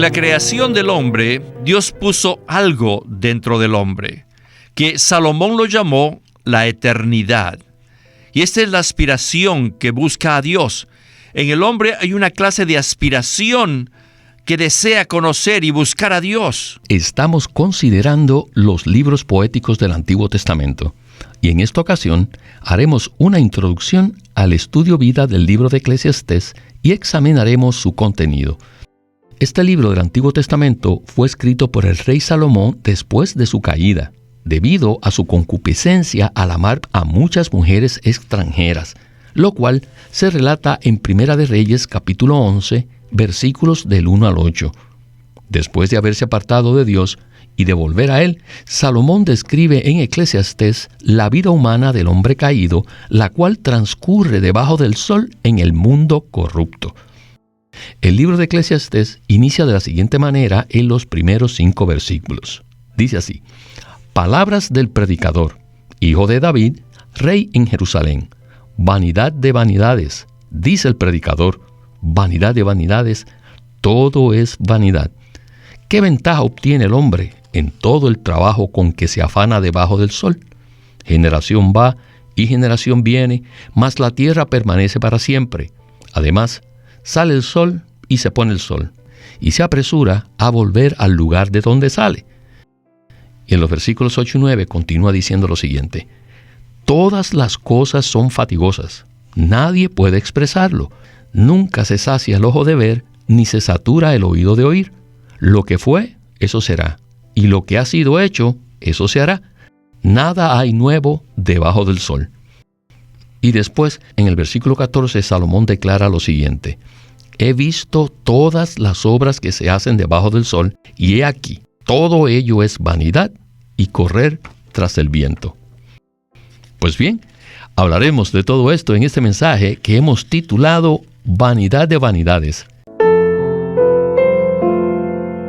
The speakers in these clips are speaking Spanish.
En la creación del hombre, Dios puso algo dentro del hombre, que Salomón lo llamó la eternidad. Y esta es la aspiración que busca a Dios. En el hombre hay una clase de aspiración que desea conocer y buscar a Dios. Estamos considerando los libros poéticos del Antiguo Testamento. Y en esta ocasión haremos una introducción al estudio vida del libro de Eclesiastés y examinaremos su contenido. Este libro del Antiguo Testamento fue escrito por el rey Salomón después de su caída, debido a su concupiscencia al amar a muchas mujeres extranjeras, lo cual se relata en Primera de Reyes capítulo 11, versículos del 1 al 8. Después de haberse apartado de Dios y de volver a Él, Salomón describe en Eclesiastés la vida humana del hombre caído, la cual transcurre debajo del sol en el mundo corrupto. El libro de Eclesiastés inicia de la siguiente manera en los primeros 5 versículos. Dice así: Palabras del predicador, hijo de David, rey en Jerusalén. Vanidad de vanidades, dice el predicador, vanidad de vanidades, todo es vanidad. ¿Qué ventaja obtiene el hombre en todo el trabajo con que se afana debajo del sol? Generación va y generación viene, mas la tierra permanece para siempre. Además, sale el sol y se pone el sol, y se apresura a volver al lugar de donde sale. Y en los versículos 8 y 9 continúa diciendo lo siguiente: Todas las cosas son fatigosas, nadie puede expresarlo, nunca se sacia el ojo de ver, ni se satura el oído de oír. Lo que fue, eso será, y lo que ha sido hecho, eso se hará. Nada hay nuevo debajo del sol. Y después, en el versículo 14, Salomón declara lo siguiente: He visto todas las obras que se hacen debajo del sol, y he aquí, todo ello es vanidad y correr tras el viento. Pues bien, hablaremos de todo esto en este mensaje que hemos titulado Vanidad de vanidades.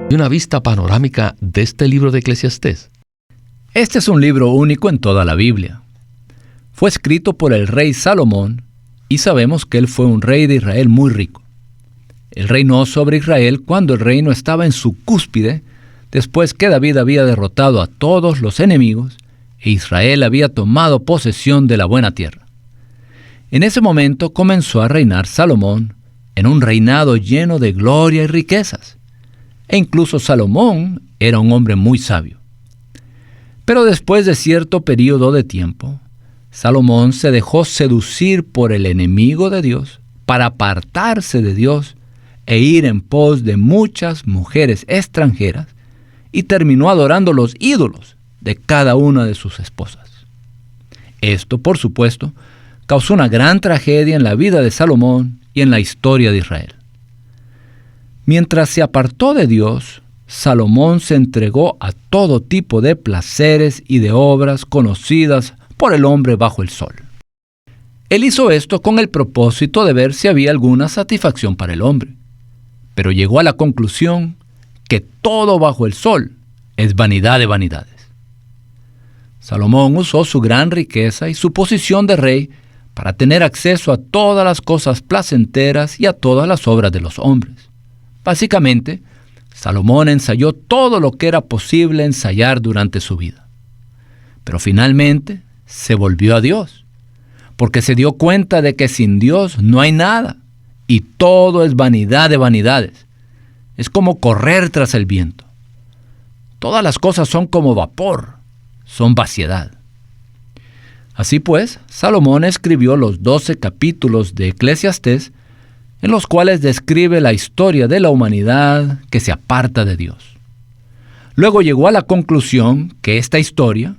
Y una vista panorámica de este libro de Eclesiastés. Este es un libro único en toda la Biblia. Fue escrito por el rey Salomón y sabemos que él fue un rey de Israel muy rico. Él reinó sobre Israel cuando el reino estaba en su cúspide, después que David había derrotado a todos los enemigos e Israel había tomado posesión de la buena tierra. En ese momento comenzó a reinar Salomón en un reinado lleno de gloria y riquezas. E incluso Salomón era un hombre muy sabio. Pero después de cierto periodo de tiempo, Salomón se dejó seducir por el enemigo de Dios para apartarse de Dios e ir en pos de muchas mujeres extranjeras y terminó adorando los ídolos de cada una de sus esposas. Esto, por supuesto, causó una gran tragedia en la vida de Salomón y en la historia de Israel. Mientras se apartó de Dios, Salomón se entregó a todo tipo de placeres y de obras conocidas por el hombre bajo el sol. Él hizo esto con el propósito de ver si había alguna satisfacción para el hombre, pero llegó a la conclusión que todo bajo el sol es vanidad de vanidades. Salomón usó su gran riqueza y su posición de rey para tener acceso a todas las cosas placenteras y a todas las obras de los hombres. Básicamente, Salomón ensayó todo lo que era posible ensayar durante su vida. Pero finalmente se volvió a Dios, porque se dio cuenta de que sin Dios no hay nada, y todo es vanidad de vanidades. Es como correr tras el viento. Todas las cosas son como vapor, son vaciedad. Así pues, Salomón escribió los 12 capítulos de Eclesiastés, en los cuales describe la historia de la humanidad que se aparta de Dios. Luego llegó a la conclusión que esta historia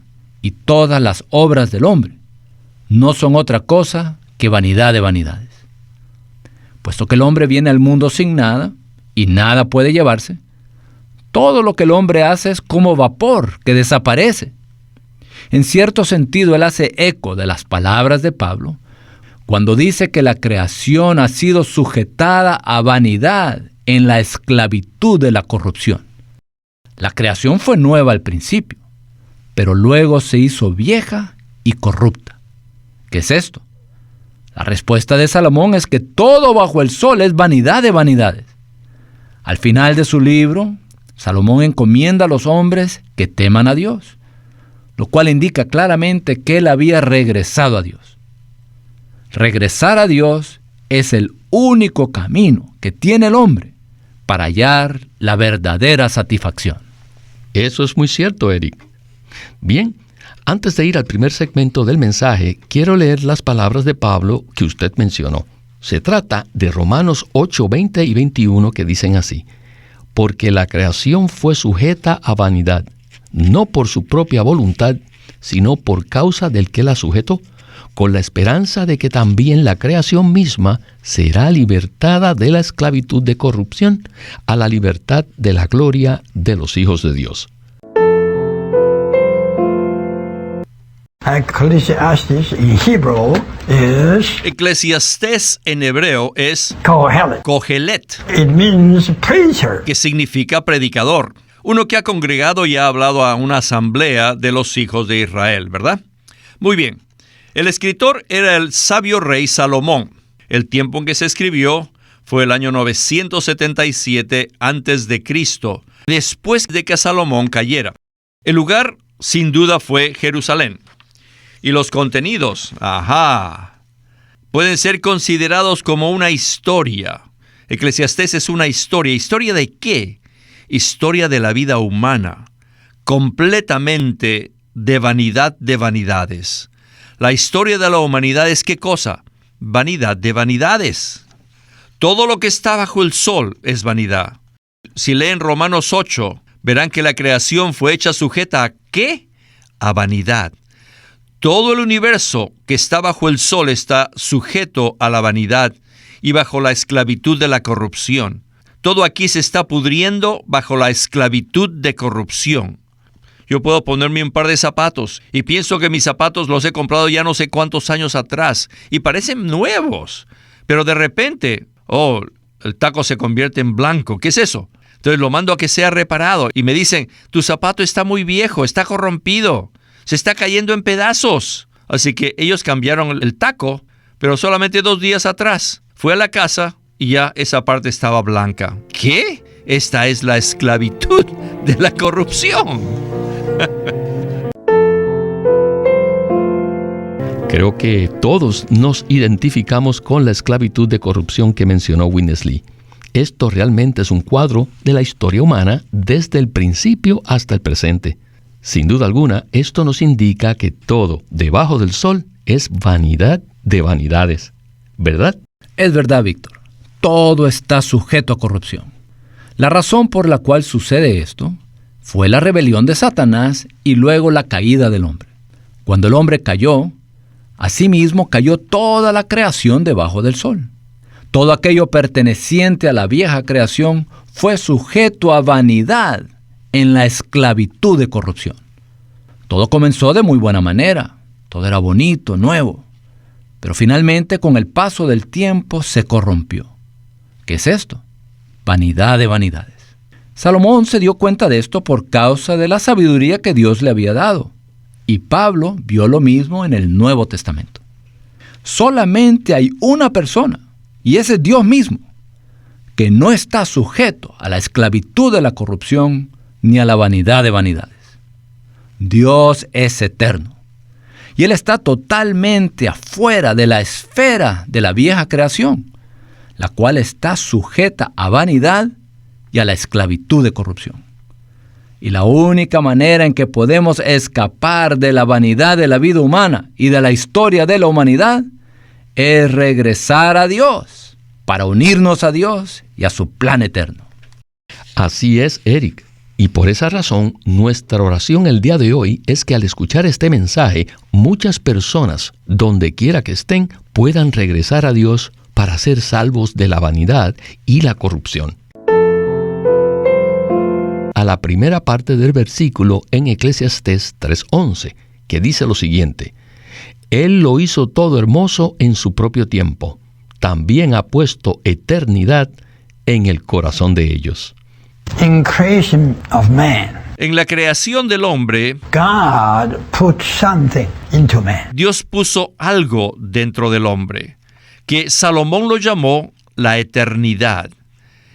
y todas las obras del hombre no son otra cosa que vanidad de vanidades. Puesto que el hombre viene al mundo sin nada y nada puede llevarse, todo lo que el hombre hace es como vapor que desaparece. En cierto sentido, él hace eco de las palabras de Pablo cuando dice que la creación ha sido sujetada a vanidad en la esclavitud de la corrupción. La creación fue nueva al principio, pero luego se hizo vieja y corrupta. ¿Qué es esto? La respuesta de Salomón es que todo bajo el sol es vanidad de vanidades. Al final de su libro, Salomón encomienda a los hombres que teman a Dios, lo cual indica claramente que él había regresado a Dios. Regresar a Dios es el único camino que tiene el hombre para hallar la verdadera satisfacción. Eso es muy cierto, Eric. Bien, antes de ir al primer segmento del mensaje, quiero leer las palabras de Pablo que usted mencionó. Se trata de Romanos 8, 20 y 21 que dicen así: porque la creación fue sujeta a vanidad, no por su propia voluntad, sino por causa del que la sujetó, con la esperanza de que también la creación misma será libertada de la esclavitud de corrupción a la libertad de la gloria de los hijos de Dios. Eclesiastés en hebreo es Kohelet, que significa predicador. Uno que ha congregado y ha hablado a una asamblea de los hijos de Israel, ¿verdad? Muy bien. El escritor era el sabio rey Salomón. El tiempo en que se escribió fue el año 977 a.C., después de que Salomón cayera. El lugar, sin duda, fue Jerusalén. Y los contenidos, pueden ser considerados como una historia. Eclesiastés es una historia. ¿Historia de qué? Historia de la vida humana, completamente de vanidad de vanidades. La historia de la humanidad es ¿qué cosa? Vanidad de vanidades. Todo lo que está bajo el sol es vanidad. Si leen Romanos 8, verán que la creación fue hecha sujeta ¿a qué? A vanidad. Todo el universo que está bajo el sol está sujeto a la vanidad y bajo la esclavitud de la corrupción. Todo aquí se está pudriendo bajo la esclavitud de corrupción. Yo puedo ponerme un par de zapatos y pienso que mis zapatos los he comprado ya no sé cuántos años atrás y parecen nuevos, pero de repente, el taco se convierte en blanco. ¿Qué es eso? Entonces lo mando a que sea reparado y me dicen, tu zapato está muy viejo, está corrompido, se está cayendo en pedazos. Así que ellos cambiaron el taco, pero solamente 2 días atrás. Fui a la casa y ya esa parte estaba blanca. ¿Qué? Esta es la esclavitud de la corrupción. Creo que todos nos identificamos con la esclavitud de corrupción que mencionó Witness Lee. Esto realmente es un cuadro de la historia humana desde el principio hasta el presente. Sin duda alguna, esto nos indica que todo debajo del sol es vanidad de vanidades, ¿verdad? Es verdad, Víctor. Todo está sujeto a corrupción. La razón por la cual sucede esto fue la rebelión de Satanás y luego la caída del hombre. Cuando el hombre cayó, asimismo cayó toda la creación debajo del sol. Todo aquello perteneciente a la vieja creación fue sujeto a vanidad en la esclavitud de corrupción. Todo comenzó de muy buena manera, todo era bonito, nuevo, pero finalmente con el paso del tiempo se corrompió. ¿Qué es esto? Vanidad de vanidades. Salomón se dio cuenta de esto por causa de la sabiduría que Dios le había dado, y Pablo vio lo mismo en el Nuevo Testamento. Solamente hay una persona, y ese es Dios mismo, que no está sujeto a la esclavitud de la corrupción ni a la vanidad de vanidades. Dios es eterno, y Él está totalmente afuera de la esfera de la vieja creación, la cual está sujeta a vanidad y a la esclavitud de corrupción. Y la única manera en que podemos escapar de la vanidad de la vida humana y de la historia de la humanidad es regresar a Dios para unirnos a Dios y a su plan eterno. Así es, Eric. Y por esa razón, nuestra oración el día de hoy es que al escuchar este mensaje, muchas personas, donde quiera que estén, puedan regresar a Dios para ser salvos de la vanidad y la corrupción. A la primera parte del versículo en Eclesiastés 3:11, que dice lo siguiente: Él lo hizo todo hermoso en su propio tiempo. También ha puesto eternidad en el corazón de ellos. In creation of man, en la creación del hombre, God put something into man. Dios puso algo dentro del hombre, que Salomón lo llamó la eternidad.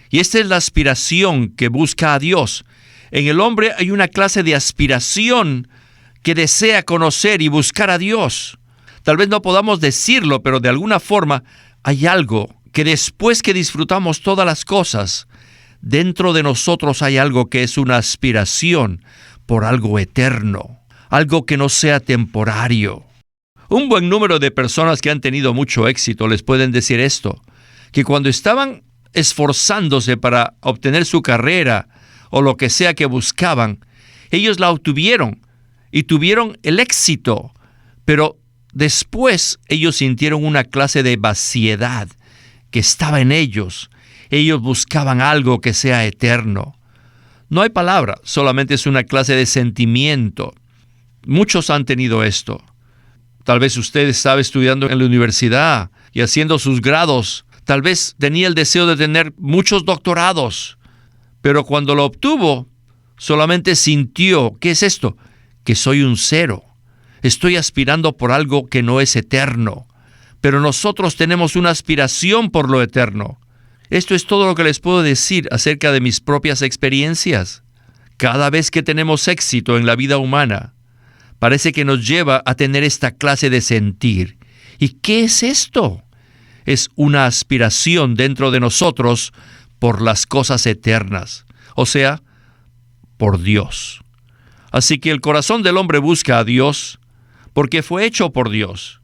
Y esta es la aspiración que busca a Dios. En el hombre hay una clase de aspiración que desea conocer y buscar a Dios. Tal vez no podamos decirlo, pero de alguna forma hay algo que después que disfrutamos todas las cosas, dentro de nosotros hay algo que es una aspiración por algo eterno, algo que no sea temporario. Un buen número de personas que han tenido mucho éxito les pueden decir esto, que cuando estaban esforzándose para obtener su carrera o lo que sea que buscaban, ellos la obtuvieron y tuvieron el éxito, pero después ellos sintieron una clase de vaciedad que estaba en ellos. Ellos buscaban algo que sea eterno. No hay palabra, solamente es una clase de sentimiento. Muchos han tenido esto. Tal vez usted estaba estudiando en la universidad y haciendo sus grados. Tal vez tenía el deseo de tener muchos doctorados, pero cuando lo obtuvo, solamente sintió, ¿qué es esto? Que soy un cero. Estoy aspirando por algo que no es eterno. Pero nosotros tenemos una aspiración por lo eterno. Esto es todo lo que les puedo decir acerca de mis propias experiencias. Cada vez que tenemos éxito en la vida humana, parece que nos lleva a tener esta clase de sentir. ¿Y qué es esto? Es una aspiración dentro de nosotros por las cosas eternas, o sea, por Dios. Así que el corazón del hombre busca a Dios porque fue hecho por Dios.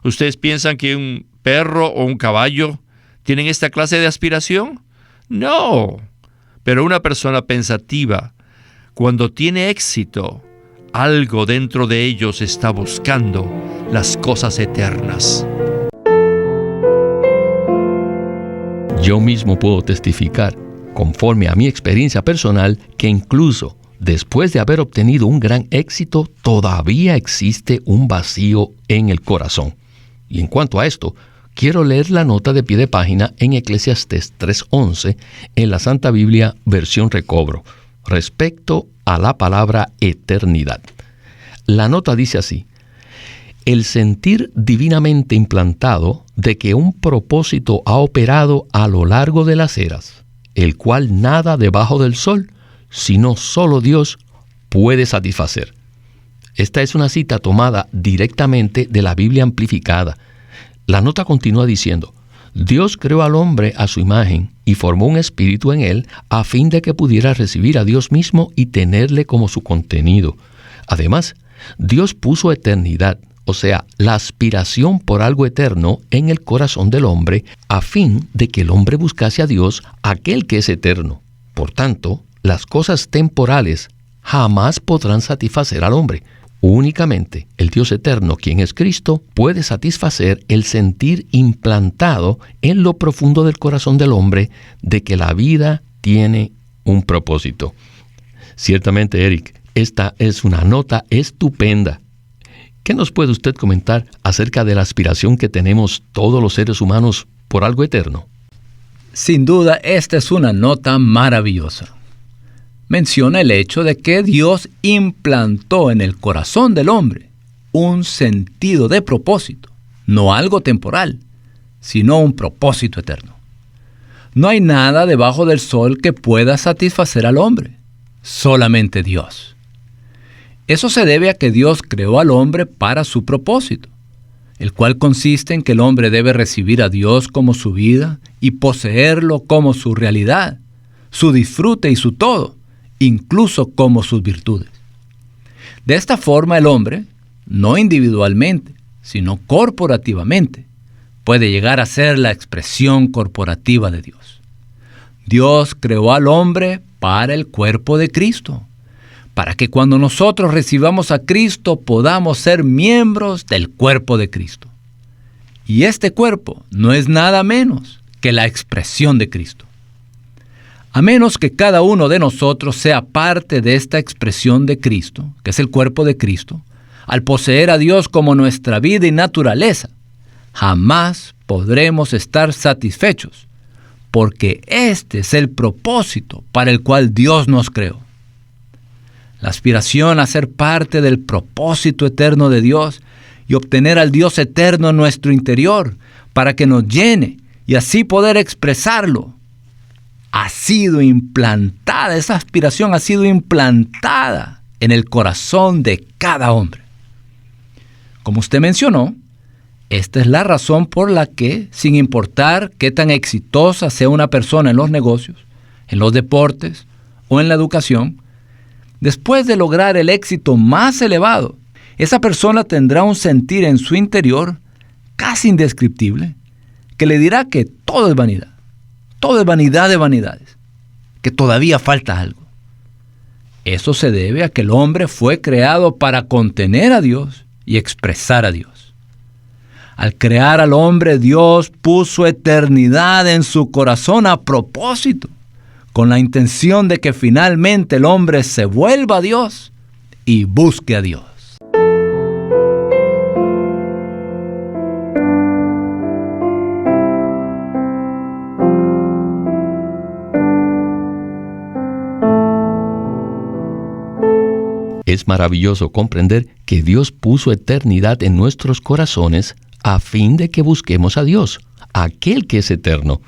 ¿Ustedes piensan que un perro o un caballo tienen esta clase de aspiración? No. Pero una persona pensativa, cuando tiene éxito, algo dentro de ellos está buscando las cosas eternas. Yo mismo puedo testificar, conforme a mi experiencia personal, que incluso después de haber obtenido un gran éxito, todavía existe un vacío en el corazón. Y en cuanto a esto, quiero leer la nota de pie de página en Eclesiastés 3:11 en la Santa Biblia versión recobro, respecto a la palabra eternidad. La nota dice así: el sentir divinamente implantado de que un propósito ha operado a lo largo de las eras, el cual nada debajo del sol, sino solo Dios, puede satisfacer. Esta es una cita tomada directamente de la Biblia amplificada. La nota continúa diciendo: Dios creó al hombre a su imagen y formó un espíritu en él a fin de que pudiera recibir a Dios mismo y tenerle como su contenido. Además, Dios puso eternidad, o sea, la aspiración por algo eterno en el corazón del hombre, a fin de que el hombre buscase a Dios, aquel que es eterno. Por tanto, las cosas temporales jamás podrán satisfacer al hombre. Únicamente el Dios eterno, quien es Cristo, puede satisfacer el sentir implantado en lo profundo del corazón del hombre de que la vida tiene un propósito. Ciertamente, Eric, esta es una nota estupenda. ¿Qué nos puede usted comentar acerca de la aspiración que tenemos todos los seres humanos por algo eterno? Sin duda, esta es una nota maravillosa. Menciona el hecho de que Dios implantó en el corazón del hombre un sentido de propósito, no algo temporal, sino un propósito eterno. No hay nada debajo del sol que pueda satisfacer al hombre, solamente Dios. Eso se debe a que Dios creó al hombre para su propósito, el cual consiste en que el hombre debe recibir a Dios como su vida y poseerlo como su realidad, su disfrute y su todo, incluso como sus virtudes. De esta forma el hombre, no individualmente, sino corporativamente, puede llegar a ser la expresión corporativa de Dios. Dios creó al hombre para el cuerpo de Cristo, para que cuando nosotros recibamos a Cristo podamos ser miembros del cuerpo de Cristo. Y este cuerpo no es nada menos que la expresión de Cristo. A menos que cada uno de nosotros sea parte de esta expresión de Cristo, que es el cuerpo de Cristo, al poseer a Dios como nuestra vida y naturaleza, jamás podremos estar satisfechos, porque este es el propósito para el cual Dios nos creó. La aspiración a ser parte del propósito eterno de Dios y obtener al Dios eterno en nuestro interior para que nos llene y así poder expresarlo, ha sido implantada, esa aspiración ha sido implantada en el corazón de cada hombre. Como usted mencionó, esta es la razón por la que, sin importar qué tan exitosa sea una persona en los negocios, en los deportes o en la educación, después de lograr el éxito más elevado, esa persona tendrá un sentir en su interior casi indescriptible que le dirá que todo es vanidad de vanidades, que todavía falta algo. Eso se debe a que el hombre fue creado para contener a Dios y expresar a Dios. Al crear al hombre, Dios puso eternidad en su corazón a propósito, con la intención de que finalmente el hombre se vuelva a Dios y busque a Dios. Es maravilloso comprender que Dios puso eternidad en nuestros corazones a fin de que busquemos a Dios, aquel que es eterno.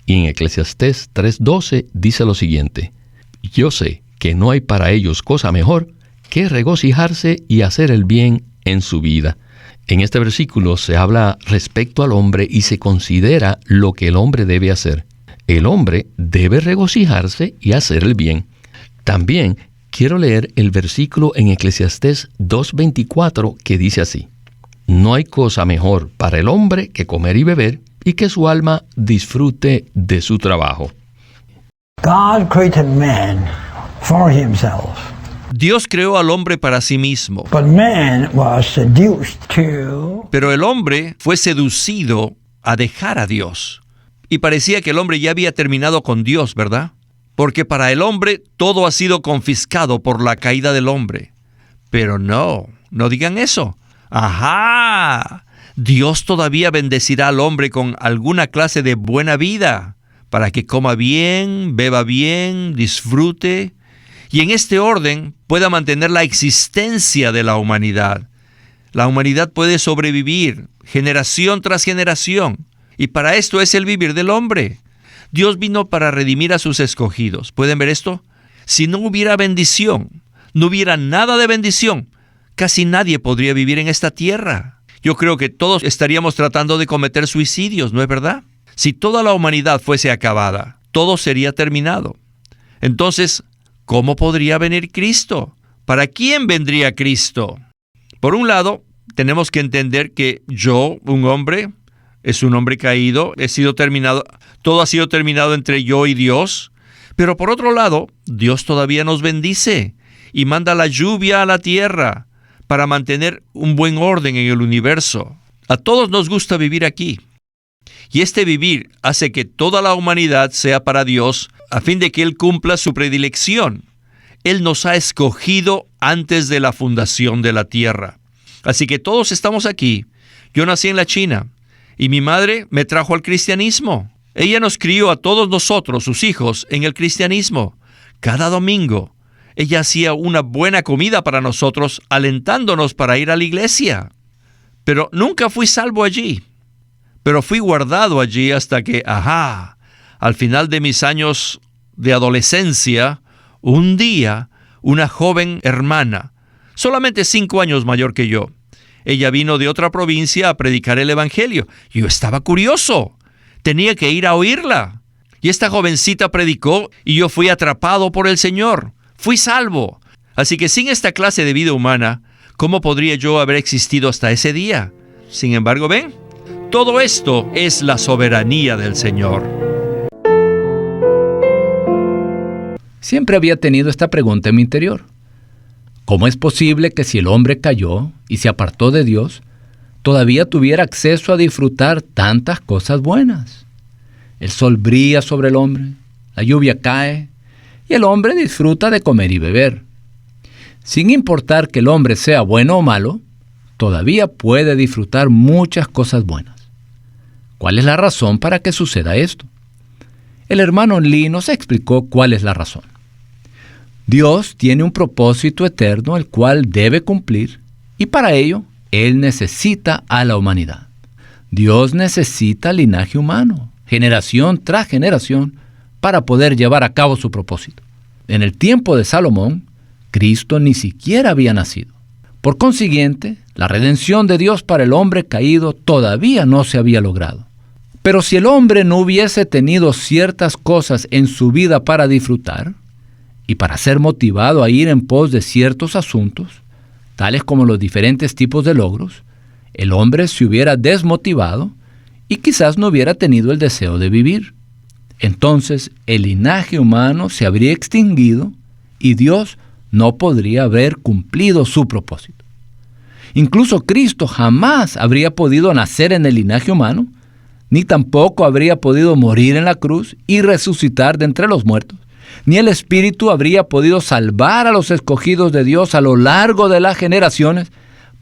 Y en Eclesiastés 3:12 dice lo siguiente: yo sé que no hay para ellos cosa mejor que regocijarse y hacer el bien en su vida. En este versículo se habla respecto al hombre y se considera lo que el hombre debe hacer. El hombre debe regocijarse y hacer el bien. También quiero leer el versículo en Eclesiastés 2:24 que dice así: no hay cosa mejor para el hombre que comer y beber y que su alma disfrute de su trabajo. God created man for himself, Dios creó al hombre para sí mismo, but man was seduced to pero el hombre fue seducido a dejar a Dios. Y parecía que el hombre ya había terminado con Dios, ¿verdad? Porque para el hombre todo ha sido confiscado por la caída del hombre. Pero no digan eso. ¡Ajá! Dios todavía bendecirá al hombre con alguna clase de buena vida, para que coma bien, beba bien, disfrute, y en este orden pueda mantener la existencia de la humanidad. La humanidad puede sobrevivir generación tras generación, y para esto es el vivir del hombre. Dios vino para redimir a sus escogidos. ¿Pueden ver esto? Si no hubiera bendición, no hubiera nada de bendición, casi nadie podría vivir en esta tierra. Yo creo que todos estaríamos tratando de cometer suicidios, ¿no es verdad? Si toda la humanidad fuese acabada, todo sería terminado. Entonces, ¿cómo podría venir Cristo? ¿Para quién vendría Cristo? Por un lado, tenemos que entender que yo, un hombre, es un hombre caído, he sido terminado, todo ha sido terminado entre yo y Dios. Pero por otro lado, Dios todavía nos bendice y manda la lluvia a la tierra para mantener un buen orden en el universo. A todos nos gusta vivir aquí. Y este vivir hace que toda la humanidad sea para Dios, a fin de que Él cumpla su predilección. Él nos ha escogido antes de la fundación de la tierra. Así que todos estamos aquí. Yo nací en la China y mi madre me trajo al cristianismo. Ella nos crió a todos nosotros, sus hijos, en el cristianismo. Cada domingo ella hacía una buena comida para nosotros, alentándonos para ir a la iglesia. Pero nunca fui salvo allí. Pero fui guardado allí hasta que, al final de mis años de adolescencia, un día, una joven hermana, solamente 5 años mayor que yo, ella vino de otra provincia a predicar el evangelio. Yo estaba curioso. Tenía que ir a oírla. Y esta jovencita predicó y yo fui atrapado por el Señor. Fui salvo. Así que sin esta clase de vida humana, ¿cómo podría yo haber existido hasta ese día? Sin embargo, ven, todo esto es la soberanía del Señor. Siempre había tenido esta pregunta en mi interior. ¿Cómo es posible que si el hombre cayó y se apartó de Dios, todavía tuviera acceso a disfrutar tantas cosas buenas? El sol brilla sobre el hombre, la lluvia cae, y el hombre disfruta de comer y beber. Sin importar que el hombre sea bueno o malo, todavía puede disfrutar muchas cosas buenas. ¿Cuál es la razón para que suceda esto? El hermano Lee nos explicó cuál es la razón. Dios tiene un propósito eterno el cual debe cumplir, y para ello, Él necesita a la humanidad. Dios necesita linaje humano, generación tras generación, para poder llevar a cabo su propósito. En el tiempo de Salomón, Cristo ni siquiera había nacido. Por consiguiente, la redención de Dios para el hombre caído todavía no se había logrado. Pero si el hombre no hubiese tenido ciertas cosas en su vida para disfrutar y para ser motivado a ir en pos de ciertos asuntos, tales como los diferentes tipos de logros, el hombre se hubiera desmotivado y quizás no hubiera tenido el deseo de vivir. Entonces el linaje humano se habría extinguido y Dios no podría haber cumplido su propósito. Incluso Cristo jamás habría podido nacer en el linaje humano, ni tampoco habría podido morir en la cruz y resucitar de entre los muertos, ni el Espíritu habría podido salvar a los escogidos de Dios a lo largo de las generaciones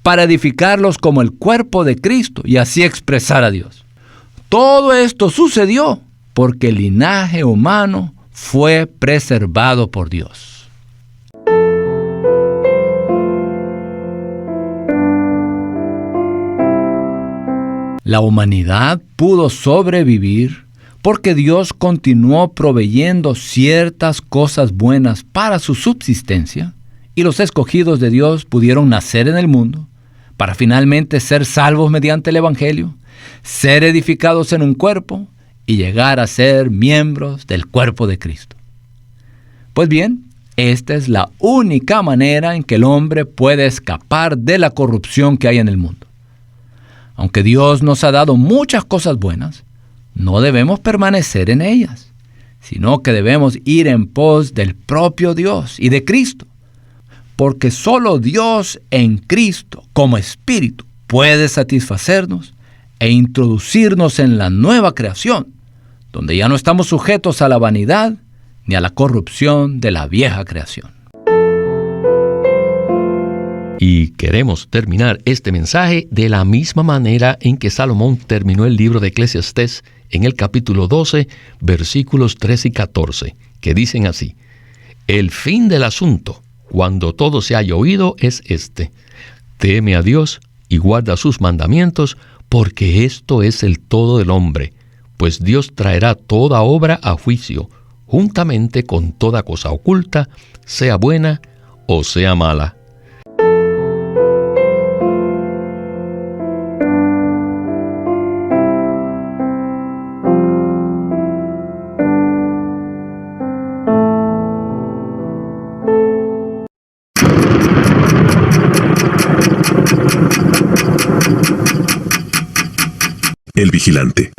para edificarlos como el cuerpo de Cristo y así expresar a Dios. Todo esto sucedió porque el linaje humano fue preservado por Dios. La humanidad pudo sobrevivir porque Dios continuó proveyendo ciertas cosas buenas para su subsistencia y los escogidos de Dios pudieron nacer en el mundo para finalmente ser salvos mediante el Evangelio, ser edificados en un cuerpo y llegar a ser miembros del cuerpo de Cristo. Pues bien, esta es la única manera en que el hombre puede escapar de la corrupción que hay en el mundo. Aunque Dios nos ha dado muchas cosas buenas, no debemos permanecer en ellas, sino que debemos ir en pos del propio Dios y de Cristo, porque solo Dios en Cristo, como Espíritu, puede satisfacernos e introducirnos en la nueva creación, donde ya no estamos sujetos a la vanidad ni a la corrupción de la vieja creación. Y queremos terminar este mensaje de la misma manera en que Salomón terminó el libro de Eclesiastés en el capítulo 12, versículos 13 y 14, que dicen así: el fin del asunto, cuando todo se haya oído, es este: teme a Dios y guarda sus mandamientos, porque esto es el todo del hombre, pues Dios traerá toda obra a juicio, juntamente con toda cosa oculta, sea buena o sea mala. El Vigilante.